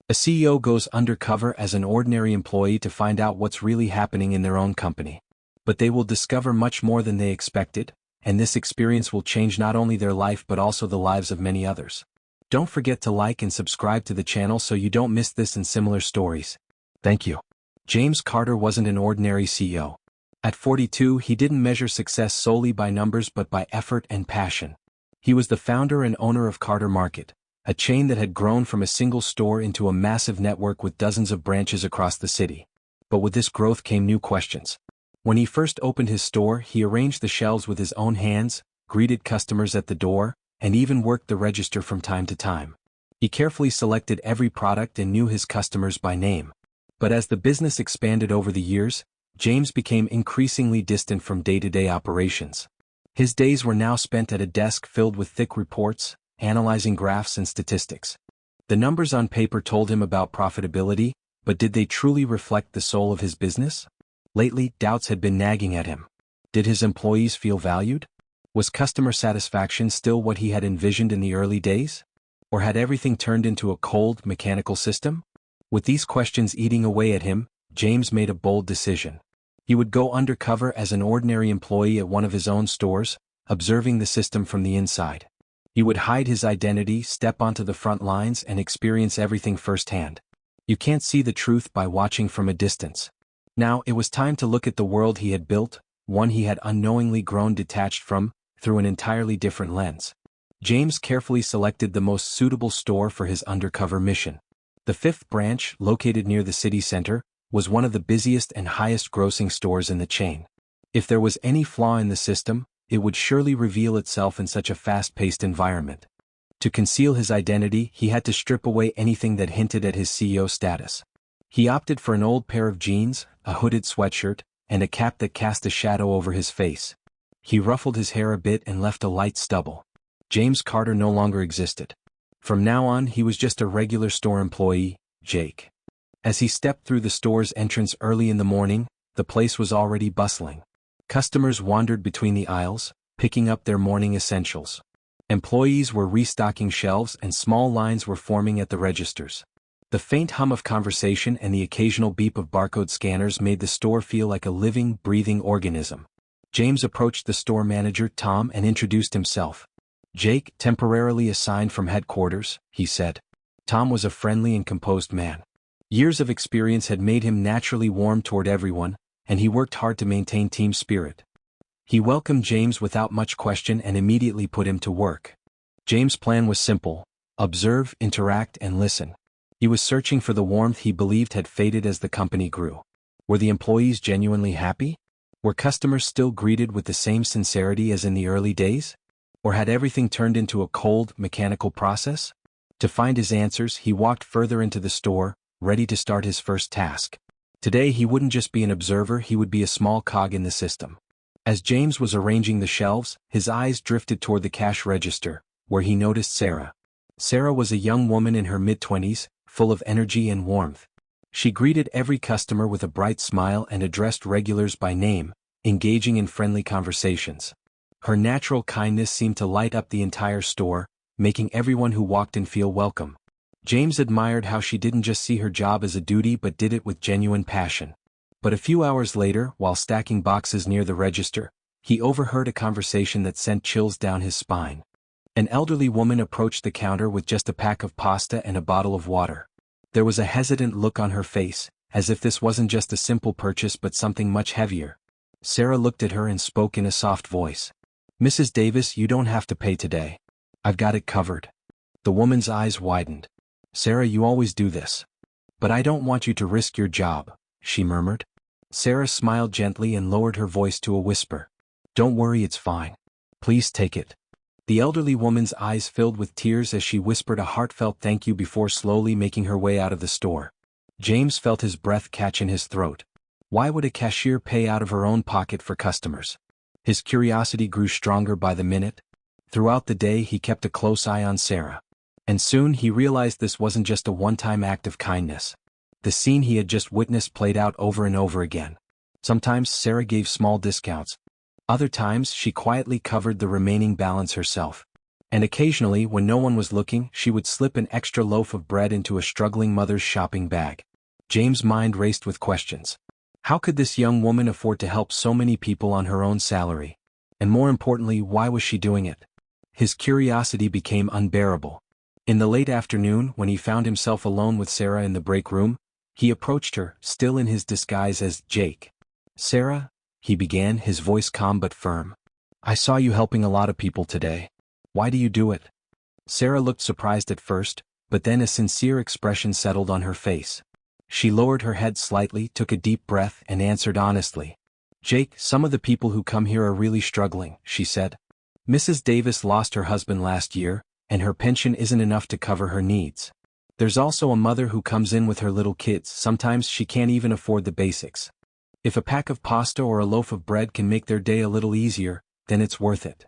A CEO goes undercover as an ordinary employee to find out what's really happening in their own company. But they will discover much more than they expected, and this experience will change not only their life but also the lives of many others. Don't forget to like and subscribe to the channel so you don't miss this and similar stories. Thank you. James Carter wasn't an ordinary CEO. At 42, he didn't measure success solely by numbers but by effort and passion. He was the founder and owner of Carter Market, a chain that had grown from a single store into a massive network with dozens of branches across the city. But with this growth came new questions. When he first opened his store, he arranged the shelves with his own hands, greeted customers at the door, and even worked the register from time to time. He carefully selected every product and knew his customers by name. But as the business expanded over the years, James became increasingly distant from day-to-day operations. His days were now spent at a desk filled with thick reports, analyzing graphs and statistics. The numbers on paper told him about profitability, but did they truly reflect the soul of his business? Lately, doubts had been nagging at him. Did his employees feel valued? Was customer satisfaction still what he had envisioned in the early days? Or had everything turned into a cold, mechanical system? With these questions eating away at him, James made a bold decision. He would go undercover as an ordinary employee at one of his own stores, observing the system from the inside. He would hide his identity, step onto the front lines, and experience everything firsthand. You can't see the truth by watching from a distance. Now it was time to look at the world he had built, one he had unknowingly grown detached from, through an entirely different lens. James carefully selected the most suitable store for his undercover mission. The fifth branch, located near the city center, was one of the busiest and highest-grossing stores in the chain. If there was any flaw in the system, it would surely reveal itself in such a fast-paced environment. To conceal his identity, he had to strip away anything that hinted at his CEO status. He opted for an old pair of jeans, a hooded sweatshirt, and a cap that cast a shadow over his face. He ruffled his hair a bit and left a light stubble. James Carter no longer existed. From now on, he was just a regular store employee, Jake. As he stepped through the store's entrance early in the morning, the place was already bustling. Customers wandered between the aisles, picking up their morning essentials. Employees were restocking shelves and small lines were forming at the registers. The faint hum of conversation and the occasional beep of barcode scanners made the store feel like a living, breathing organism. James approached the store manager, Tom, and introduced himself. "Jake, temporarily assigned from headquarters," he said. Tom was a friendly and composed man. Years of experience had made him naturally warm toward everyone, and he worked hard to maintain team spirit. He welcomed James without much question and immediately put him to work. James' plan was simple: observe, interact, and listen. He was searching for the warmth he believed had faded as the company grew. Were the employees genuinely happy? Were customers still greeted with the same sincerity as in the early days? Or had everything turned into a cold, mechanical process? To find his answers, he walked further into the store, ready to start his first task. Today he wouldn't just be an observer, he would be a small cog in the system. As James was arranging the shelves, his eyes drifted toward the cash register, where he noticed Sarah. Sarah was a young woman in her mid-20s, full of energy and warmth. She greeted every customer with a bright smile and addressed regulars by name, engaging in friendly conversations. Her natural kindness seemed to light up the entire store, making everyone who walked in feel welcome. James admired how she didn't just see her job as a duty but did it with genuine passion. But a few hours later, while stacking boxes near the register, he overheard a conversation that sent chills down his spine. An elderly woman approached the counter with just a pack of pasta and a bottle of water. There was a hesitant look on her face, as if this wasn't just a simple purchase but something much heavier. Sarah looked at her and spoke in a soft voice. "Mrs. Davis, you don't have to pay today. I've got it covered." The woman's eyes widened. "Sarah, you always do this. But I don't want you to risk your job," she murmured. Sarah smiled gently and lowered her voice to a whisper. "Don't worry, it's fine. Please take it." The elderly woman's eyes filled with tears as she whispered a heartfelt thank you before slowly making her way out of the store. James felt his breath catch in his throat. Why would a cashier pay out of her own pocket for customers? His curiosity grew stronger by the minute. Throughout the day he kept a close eye on Sarah. And soon he realized this wasn't just a one-time act of kindness. The scene he had just witnessed played out over and over again. Sometimes Sarah gave small discounts. Other times she quietly covered the remaining balance herself. And occasionally, when no one was looking, she would slip an extra loaf of bread into a struggling mother's shopping bag. James' mind raced with questions. How could this young woman afford to help so many people on her own salary? And more importantly, why was she doing it? His curiosity became unbearable. In the late afternoon, when he found himself alone with Sarah in the break room, he approached her, still in his disguise as Jake. "Sarah," he began, his voice calm but firm. "I saw you helping a lot of people today. Why do you do it?" Sarah looked surprised at first, but then a sincere expression settled on her face. She lowered her head slightly, took a deep breath, and answered honestly. "Jake, some of the people who come here are really struggling," she said. "Mrs. Davis lost her husband last year, and her pension isn't enough to cover her needs. There's also a mother who comes in with her little kids. Sometimes she can't even afford the basics. If a pack of pasta or a loaf of bread can make their day a little easier, then it's worth it."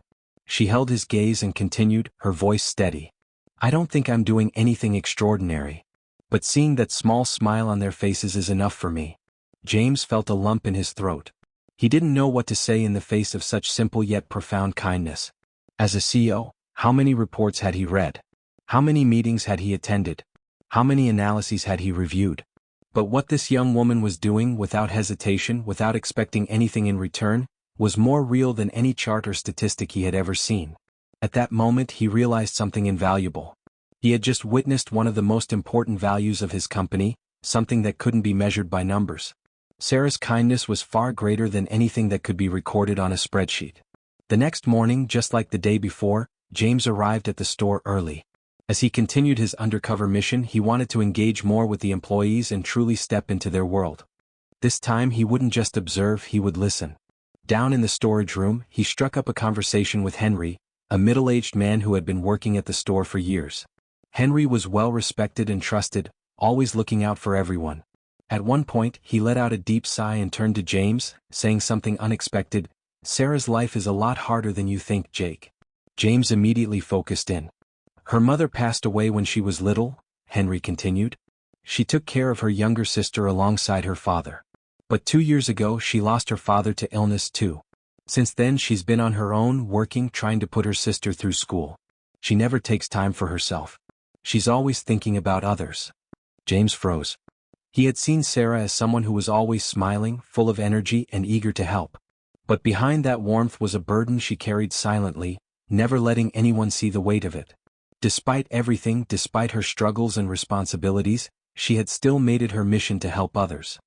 She held his gaze and continued, her voice steady. "I don't think I'm doing anything extraordinary. But seeing that small smile on their faces is enough for me." James felt a lump in his throat. He didn't know what to say in the face of such simple yet profound kindness. As a CEO, how many reports had he read? How many meetings had he attended? How many analyses had he reviewed? But what this young woman was doing, without hesitation, without expecting anything in return, was more real than any chart or statistic he had ever seen. At that moment he realized something invaluable. He had just witnessed one of the most important values of his company, something that couldn't be measured by numbers. Sarah's kindness was far greater than anything that could be recorded on a spreadsheet. The next morning, just like the day before, James arrived at the store early. As he continued his undercover mission, he wanted to engage more with the employees and truly step into their world. This time he wouldn't just observe, he would listen. Down in the storage room, he struck up a conversation with Henry, a middle-aged man who had been working at the store for years. Henry was well respected and trusted, always looking out for everyone. At one point, he let out a deep sigh and turned to James, saying something unexpected. "Sarah's life is a lot harder than you think, Jake." James immediately focused in. "Her mother passed away when she was little," Henry continued. "She took care of her younger sister alongside her father. But 2 years ago she lost her father to illness too. Since then she's been on her own, working, trying to put her sister through school. She never takes time for herself. She's always thinking about others." James froze. He had seen Sarah as someone who was always smiling, full of energy, and eager to help. But behind that warmth was a burden she carried silently, never letting anyone see the weight of it. Despite everything, despite her struggles and responsibilities, she had still made it her mission to help others.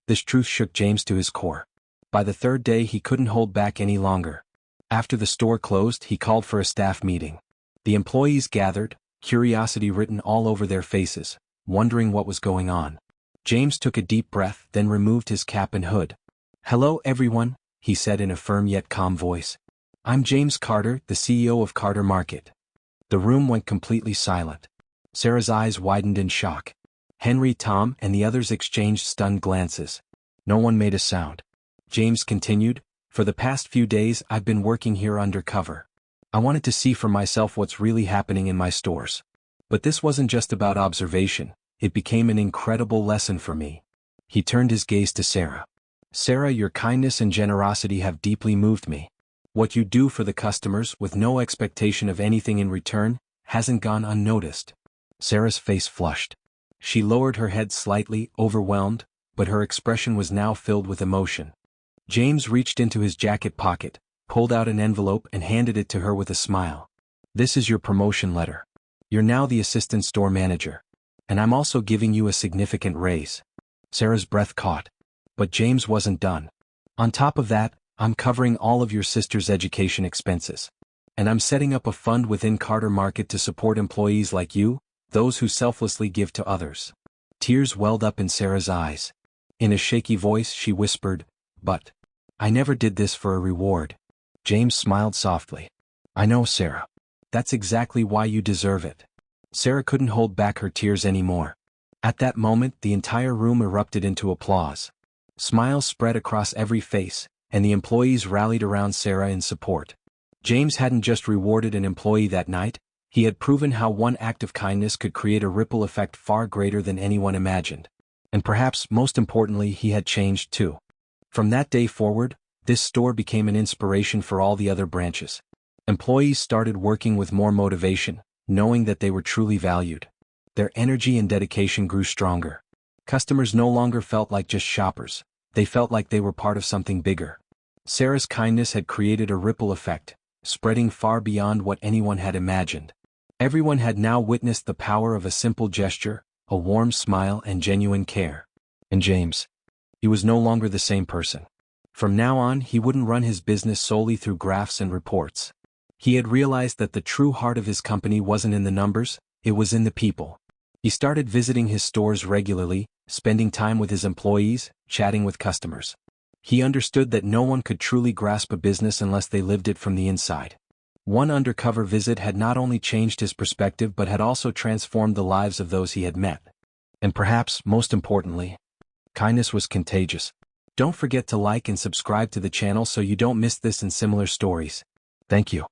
This truth shook James to his core. By the third day he couldn't hold back any longer. After the store closed, he called for a staff meeting. The employees gathered, curiosity written all over their faces, wondering what was going on. James took a deep breath, then removed his cap and hood. "Hello everyone," he said in a firm yet calm voice. "I'm James Carter, the CEO of Carter Market." The room went completely silent. Sarah's eyes widened in shock. Henry, Tom, and the others exchanged stunned glances. No one made a sound. James continued, "For the past few days I've been working here undercover. I wanted to see for myself what's really happening in my stores. But this wasn't just about observation, it became an incredible lesson for me." He turned his gaze to Sarah. "Sarah, your kindness and generosity have deeply moved me. What you do for the customers, with no expectation of anything in return, hasn't gone unnoticed." Sarah's face flushed. She lowered her head slightly, overwhelmed, but her expression was now filled with emotion. James reached into his jacket pocket, pulled out an envelope and handed it to her with a smile. "This is your promotion letter. You're now the assistant store manager. And I'm also giving you a significant raise." Sarah's breath caught. But James wasn't done. "On top of that, I'm covering all of your sister's education expenses. And I'm setting up a fund within Carter Market to support employees like you, those who selflessly give to others." Tears welled up in Sarah's eyes. In a shaky voice she whispered, "But I never did this for a reward." James smiled softly. "I know, Sarah. That's exactly why you deserve it." Sarah couldn't hold back her tears anymore. At that moment the entire room erupted into applause. Smiles spread across every face, and the employees rallied around Sarah in support. James hadn't just rewarded an employee that night, he had proven how one act of kindness could create a ripple effect far greater than anyone imagined. And perhaps most importantly, he had changed too. From that day forward, this store became an inspiration for all the other branches. Employees started working with more motivation, knowing that they were truly valued. Their energy and dedication grew stronger. Customers no longer felt like just shoppers, they felt like they were part of something bigger. Sarah's kindness had created a ripple effect, spreading far beyond what anyone had imagined. Everyone had now witnessed the power of a simple gesture, a warm smile and genuine care. And James, he was no longer the same person. From now on, he wouldn't run his business solely through graphs and reports. He had realized that the true heart of his company wasn't in the numbers, it was in the people. He started visiting his stores regularly, spending time with his employees, chatting with customers. He understood that no one could truly grasp a business unless they lived it from the inside. One undercover visit had not only changed his perspective but had also transformed the lives of those he had met. And perhaps, most importantly, kindness was contagious. Don't forget to like and subscribe to the channel so you don't miss this and similar stories. Thank you.